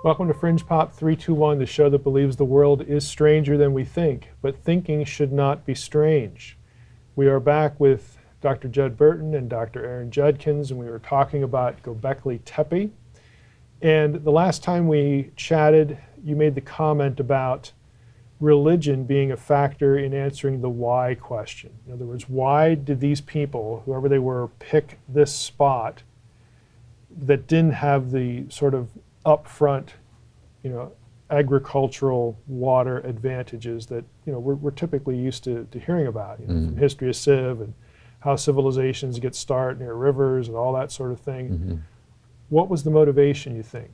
Welcome to Fringe Pop 321, the show that believes the world is stranger than we think, but thinking should not be strange. We are back with Dr. Judd Burton and Dr. Aaron Judkins, and we were talking about Göbekli Tepe. And the last time we chatted, you made the comment about religion being a factor in answering the why question. In other words, why did these people, whoever they were, pick this spot that didn't have the sort of upfront, agricultural water advantages that, we're typically used to hearing about, from history of Civ and how civilizations get started near rivers and all that sort of thing. What was the motivation, you think?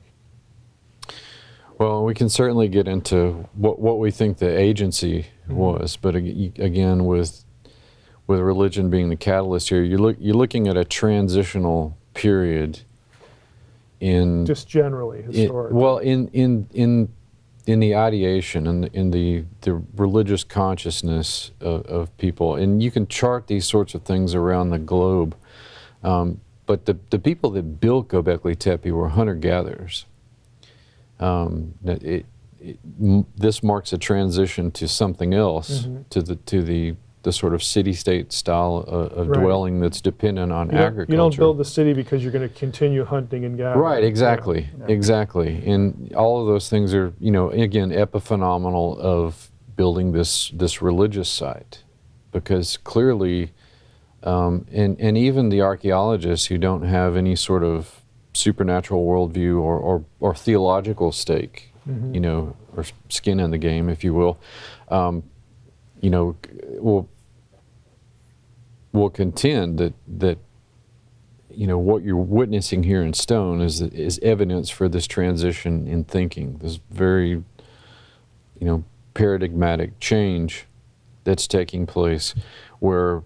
Well, we can certainly get into what we think the agency was, but again, with religion being the catalyst here, you're looking at a transitional period in just generally historically. In the ideation and in the religious consciousness of people, and you can chart these sorts of things around the globe. But the people that built Göbekli Tepe were hunter-gatherers. This marks a transition to something else, to the sort of city-state style of dwelling that's dependent on agriculture. You don't build the city because you're going to continue hunting and gathering. Right, exactly, exactly. And all of those things are, again, epiphenomenal of building this religious site, because clearly, and even the archaeologists who don't have any sort of supernatural worldview or theological stake, or skin in the game, if you will, will contend that what you're witnessing here in stone is evidence for this transition in thinking, this very paradigmatic change that's taking place, where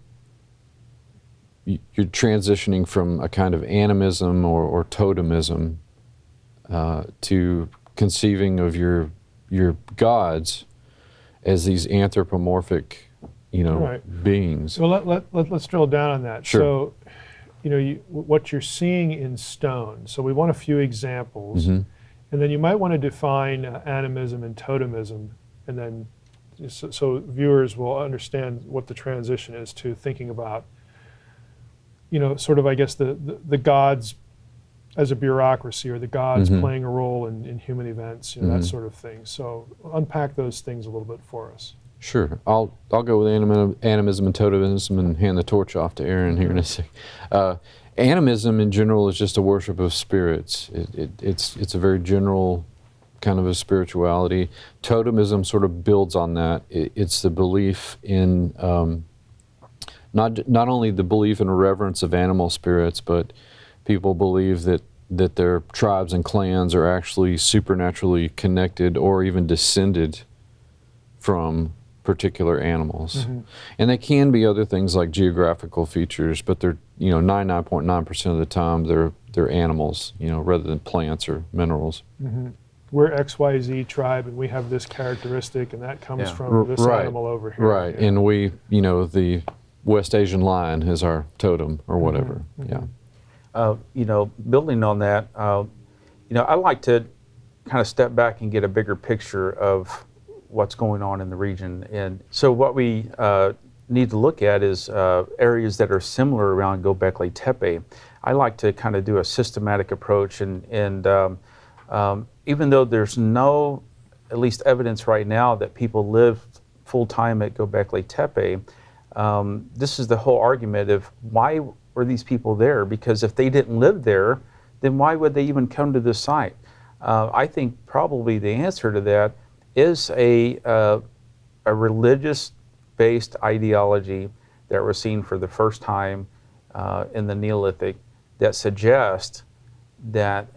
you're transitioning from a kind of animism or totemism to conceiving of your gods as these anthropomorphic beings. Well, let's drill down on that. Sure. So, what you're seeing in stone. So we want a few examples, and then you might want to define animism and totemism, and then so viewers will understand what the transition is to thinking about, sort of, I guess, the gods as a bureaucracy, or the gods playing a role in human events, that sort of thing. So unpack those things a little bit for us. Sure. I'll go with animism and totemism and hand the torch off to Aaron here in a sec. Animism in general is just a worship of spirits. It's a very general kind of a spirituality. Totemism sort of builds on that. It's the belief in not only the belief and reverence of animal spirits, but people believe that their tribes and clans are actually supernaturally connected or even descended from particular animals. And they can be other things like geographical features, but they're 99.9% of the time they're animals, rather than plants or minerals. We're XYZ tribe, and we have this characteristic, and that comes from this animal over here. Right, and we, the West Asian lion is our totem or whatever. Building on that, I like to kind of step back and get a bigger picture of what's going on in the region. And so what we need to look at is areas that are similar around Göbekli Tepe. I like to kind of do a systematic approach, and even though there's no, at least evidence right now, that people live full-time at Göbekli Tepe, this is the whole argument of why were these people there? Because if they didn't live there, then why would they even come to this site? I think probably the answer to that is a religious-based ideology that we're seeing for the first time in the Neolithic, that suggests that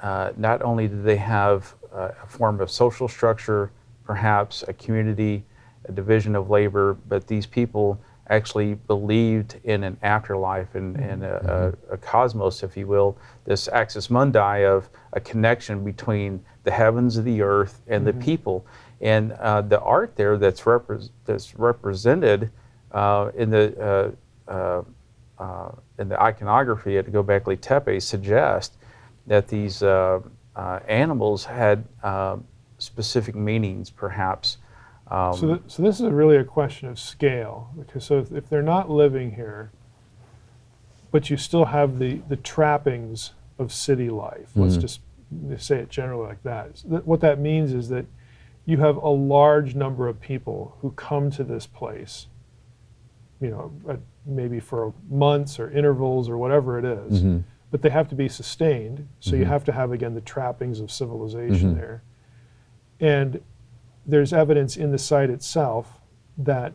not only do they have a form of social structure, perhaps a community, a division of labor, but these people actually believed in an afterlife and a cosmos, if you will, this axis mundi of a connection between the heavens and the earth and the people. And the art there that's represented in the iconography at Göbekli Tepe suggests that these animals had specific meanings, perhaps. So this is really a question of scale, because so if they're not living here, but you still have the trappings of city life, let's just say it generally like that. So what that means is that you have a large number of people who come to this place, maybe for months or intervals or whatever it is, but they have to be sustained. So you have to have, again, the trappings of civilization there. And there's evidence in the site itself that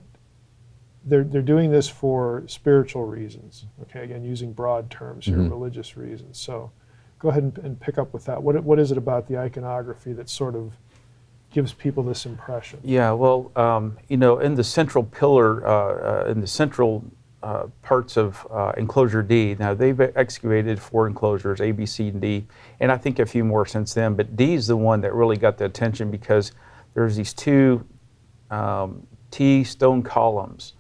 they're doing this for spiritual reasons. Okay, again, using broad terms here, religious reasons. So go ahead and pick up with that. What is it about the iconography that sort of gives people this impression? Yeah, well, in the central pillar, in the central parts of enclosure D, now they've excavated 4 enclosures, A, B, C, and D, and I think a few more since then, but D is the one that really got the attention because there's these 2 T stone columns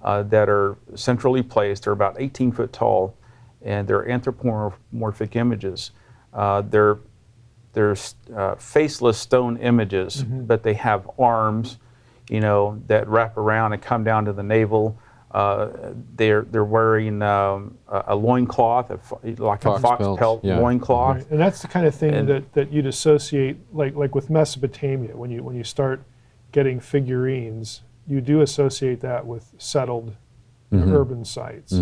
that are centrally placed. They're about 18 foot tall, and they're anthropomorphic images. They're faceless stone images, but they have arms, that wrap around and come down to the navel. They're wearing a loincloth, like a fox pelt loincloth. Right. And that's the kind of thing that you'd associate, like with Mesopotamia, when you start getting figurines, you do associate that with settled urban sites.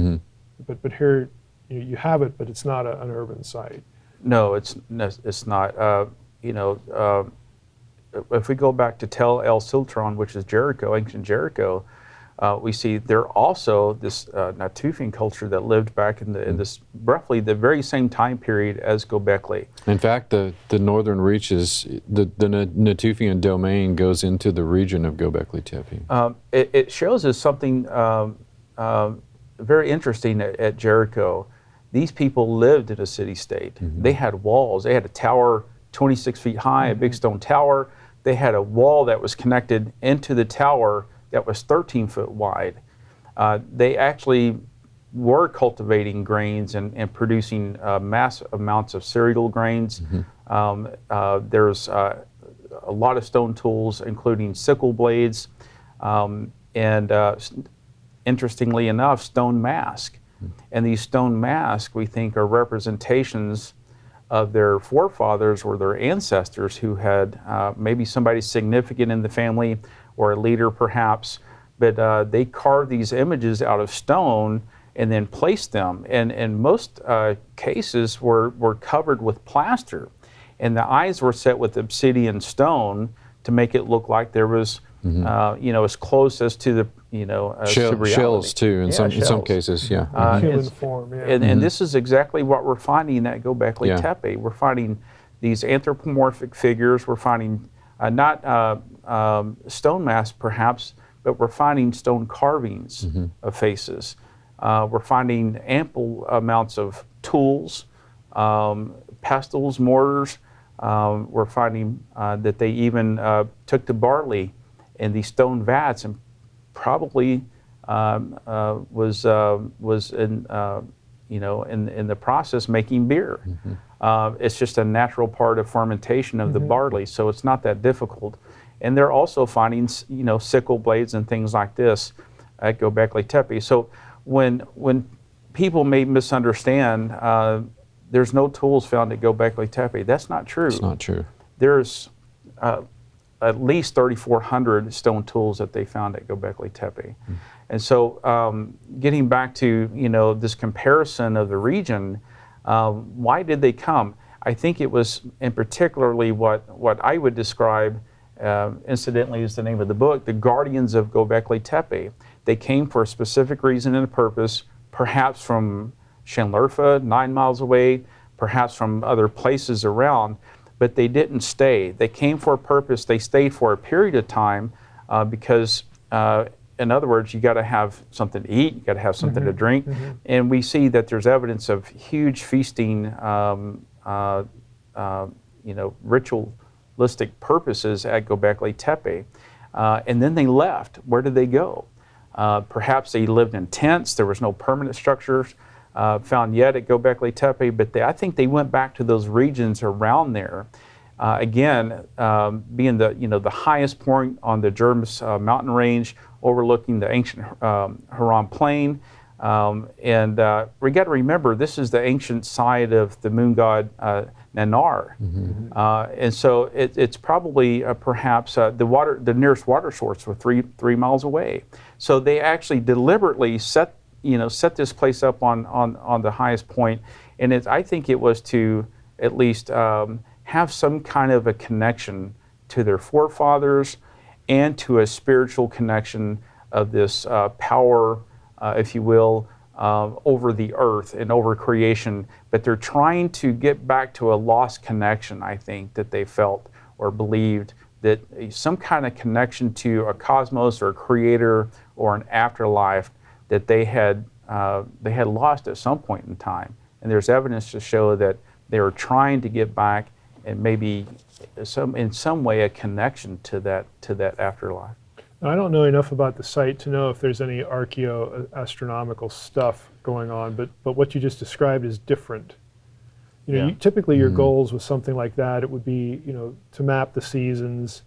But here you have it, but it's not an urban site. No, it's not. If we go back to Tel El Siltron, which is Jericho, ancient Jericho, we see there also this Natufian culture that lived back in this roughly the very same time period as Göbekli. In fact, the northern reaches, the Natufian domain goes into the region of Göbekli Tepe. It shows us something very interesting at Jericho. These people lived in a city-state. They had walls. They had a tower 26 feet high, a big stone tower. They had a wall that was connected into the tower that was 13 foot wide. They actually were cultivating grains and producing mass amounts of cereal grains. There's a lot of stone tools, including sickle blades, and interestingly enough, stone masks. And these stone masks, we think, are representations of their forefathers or their ancestors who had maybe somebody significant in the family or a leader perhaps, but they carved these images out of stone and then placed them. And in most cases were covered with plaster. And the eyes were set with obsidian stone to make it look like there was, as close as to the, shells too, in some cases, Human form, And this is exactly what we're finding at Göbekli Tepe. We're finding these anthropomorphic figures. We're finding not stone masks perhaps, but we're finding stone carvings of faces. We're finding ample amounts of tools, pestles, mortars. We're finding that they even took the barley in these stone vats and probably was in in the process making beer. It's just a natural part of fermentation of the barley, so it's not that difficult. And they're also finding sickle blades and things like this at Göbekli Tepe. So when people may misunderstand, there's no tools found at Göbekli Tepe. That's not true. It's not true. There's at least 3,400 stone tools that they found at Göbekli Tepe. And so getting back to this comparison of the region, why did they come? I think it was in particularly what I would describe, incidentally is the name of the book, the Guardians of Göbekli Tepe. They came for a specific reason and a purpose, perhaps from Şanlıurfa, 9 miles away, perhaps from other places around, but they didn't stay. They came for a purpose. They stayed for a period of time because, in other words, you got to have something to eat, you got to have something to drink, and we see that there's evidence of huge feasting, ritualistic purposes at Göbekli Tepe, and then they left. Where did they go? Perhaps they lived in tents. There was no permanent structures. found yet at Göbekli Tepe, but I think they went back to those regions around there. Again, being the highest point on the Jermis mountain range, overlooking the ancient Haram Plain. And we got to remember, this is the ancient site of the moon god Nanar. And so it's probably perhaps the nearest water source was three miles away. So they actually deliberately set this place up on the highest point. And I think it was to at least have some kind of a connection to their forefathers and to a spiritual connection of this power, if you will, over the earth and over creation. But they're trying to get back to a lost connection, I think, that they felt or believed, that some kind of connection to a cosmos or a creator or an afterlife that they had lost at some point in time. And there's evidence to show that they were trying to get back and maybe in some way a connection to that afterlife. I don't know enough about the site to know if there's any archaeoastronomical stuff going on, but what you just described is different. Typically your goals with something like that, it would be to map the seasons,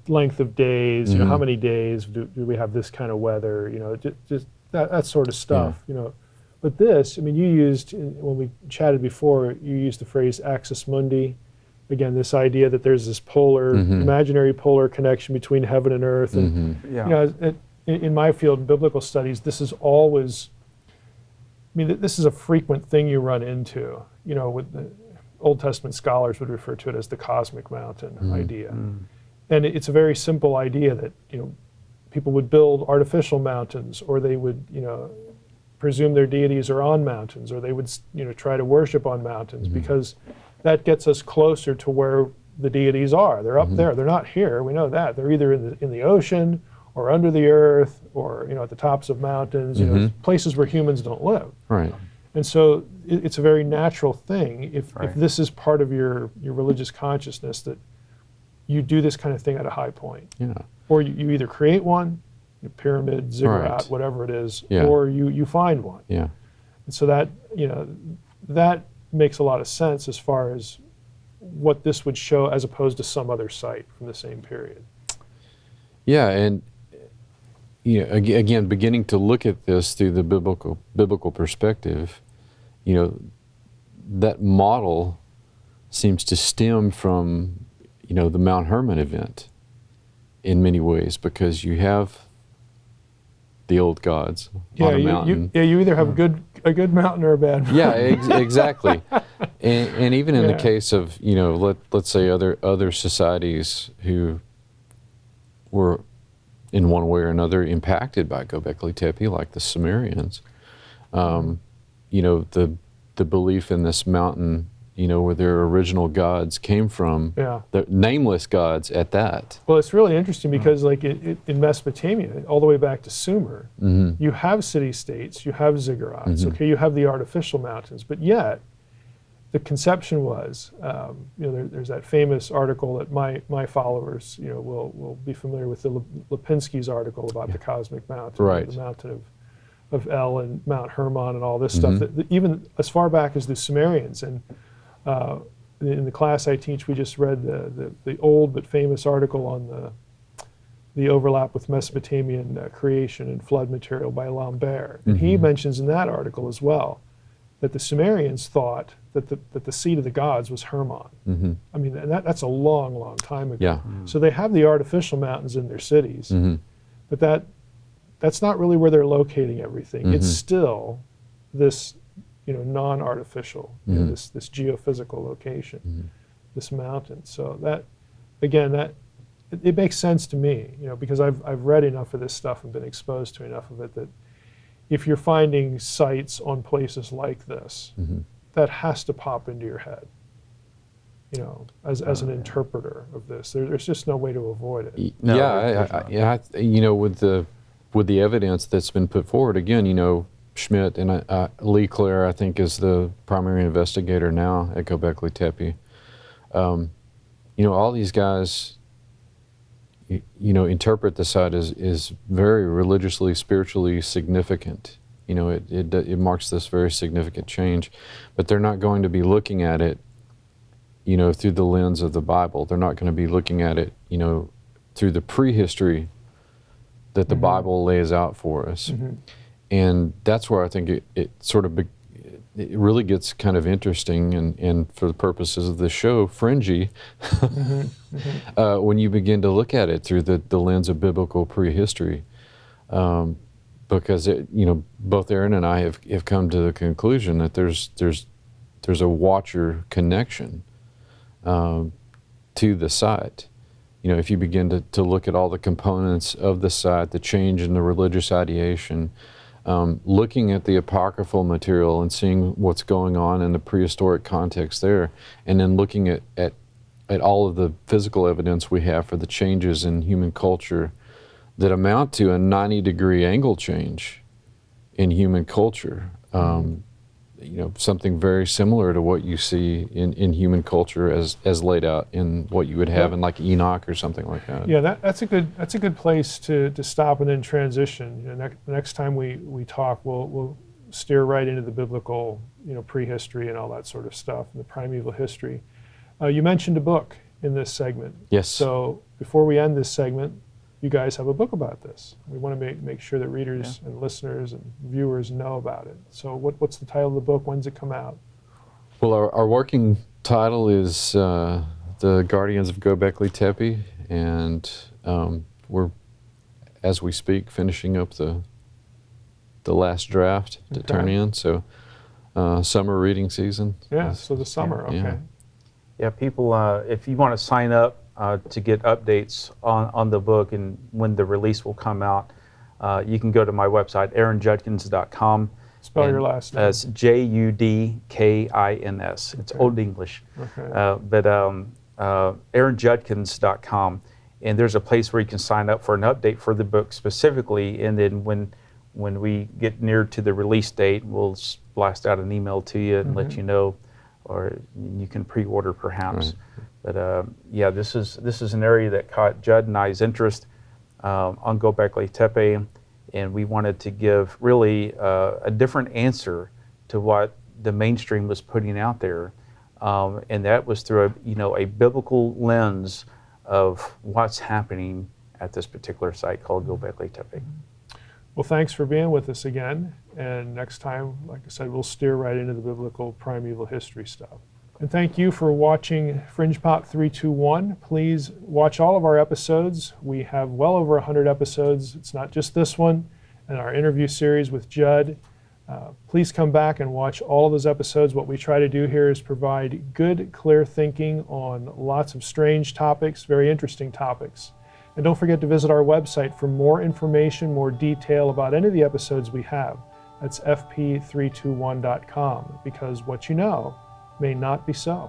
length of days, how many days do we have this kind of weather, just that sort of stuff, But this, you used, when we chatted before, you used the phrase axis mundi. Again, this idea that there's this polar, imaginary polar connection between heaven and earth. And, in my field, biblical studies, this is always, this is a frequent thing you run into. With the Old Testament scholars would refer to it as the cosmic mountain idea. And it's a very simple idea that, people would build artificial mountains, or they would, presume their deities are on mountains, or they would, try to worship on mountains, because that gets us closer to where the deities are. They're up there. They're not here. We know that. They're either in the ocean or under the earth or at the tops of mountains, places where humans don't live. Right. And so it's a very natural thing if this is part of your religious consciousness, that you do this kind of thing at a high point. Yeah. Or you either create one, pyramid, ziggurat, whatever it is, or you find one. Yeah. And so that makes a lot of sense as far as what this would show as opposed to some other site from the same period. Yeah, and again, beginning to look at this through the biblical perspective, that model seems to stem from the Mount Hermon event in many ways, because you have the old gods on a mountain. You either have a good mountain or a bad mountain. Yeah, exactly. And even in the case of, let's say other societies who were in one way or another impacted by Göbekli Tepe, like the Sumerians, the belief in this mountain, where their original gods came from, the nameless gods at that. Well, it's really interesting because in Mesopotamia, all the way back to Sumer, you have city-states, you have ziggurats, you have the artificial mountains, but yet the conception was, there's that famous article that my followers, will be familiar with, the Lipinski's article about the cosmic mountain, the mountain of El and Mount Hermon and all this stuff, that even as far back as the Sumerians. And in the class I teach, we just read the old but famous article on the overlap with Mesopotamian creation and flood material by Lambert. And he mentions in that article as well that the Sumerians thought that the seat of the gods was Hermon. And that's a long, long time ago. Yeah. So they have the artificial mountains in their cities, but that's not really where they're locating everything. It's still this non-artificial, this geophysical location, this mountain. So that, again, it makes sense to me, because I've read enough of this stuff and been exposed to enough of it, that if you're finding sites on places like this, that has to pop into your head, as an interpreter of this. There's just no way to avoid it. With the evidence that's been put forward, again, Schmidt and Lee Clare, I think, is the primary investigator now at Göbekli Tepe. All these guys, interpret the site as very religiously, spiritually significant. You know, it marks this very significant change, but they're not going to be looking at it, you know, through the lens of the Bible. They're not going to be looking at it, you know, through the prehistory that the Bible lays out for us. And that's where I think it sort of it really gets kind of interesting and for the purposes of the show, fringy, when you begin to look at it through the lens of biblical prehistory. Because you know, both Aaron and I have come to the conclusion that there's a watcher connection to the site. You know, if you begin to look at all the components of the site, the change in the religious ideation, looking at the apocryphal material and seeing what's going on in the prehistoric context there, and then looking at all of the physical evidence we have for the changes in human culture that amount to a 90-degree angle change in human culture. You know, something very similar to what you see in human culture as laid out in what you would have in like Enoch or something like that. Yeah, that's a good place to stop and then transition. You know, the next time we talk, we'll steer right into the biblical, you know, prehistory and all that sort of stuff, and the primeval history. You mentioned a book in this segment. Yes. So before we end this segment, you guys have a book about this. We want to make sure that readers and listeners and viewers know about it. So what's the title of the book? When's it come out? Well, our working title is The Guardians of Göbekli Tepe, and we're, as we speak, finishing up the last draft to turn in. So summer reading season. Yeah, so the summer, okay. Yeah, people, if you want to sign up to get updates on the book and when the release will come out, you can go to my website, aaronjudkins.com. Spell your last name. It's Judkins. It's Old English. Okay. But aaronjudkins.com. And there's a place where you can sign up for an update for the book specifically. And then when we get near to the release date, we'll blast out an email to you and let you know, or you can pre-order perhaps. Right. But yeah, this is an area that caught Judd and I's interest on Göbekli Tepe, and we wanted to give really a different answer to what the mainstream was putting out there, and that was through a biblical lens of what's happening at this particular site called Göbekli Tepe. Well, thanks for being with us again, and next time, like I said, we'll steer right into the biblical primeval history stuff. And thank you for watching Fringe Pop 321. Please watch all of our episodes. We have well over 100 episodes. It's not just this one and our interview series with Judd. Please come back and watch all of those episodes. What we try to do here is provide good, clear thinking on lots of strange topics, very interesting topics. And don't forget to visit our website for more information, more detail about any of the episodes we have. That's fp321.com, because what you know may not be so.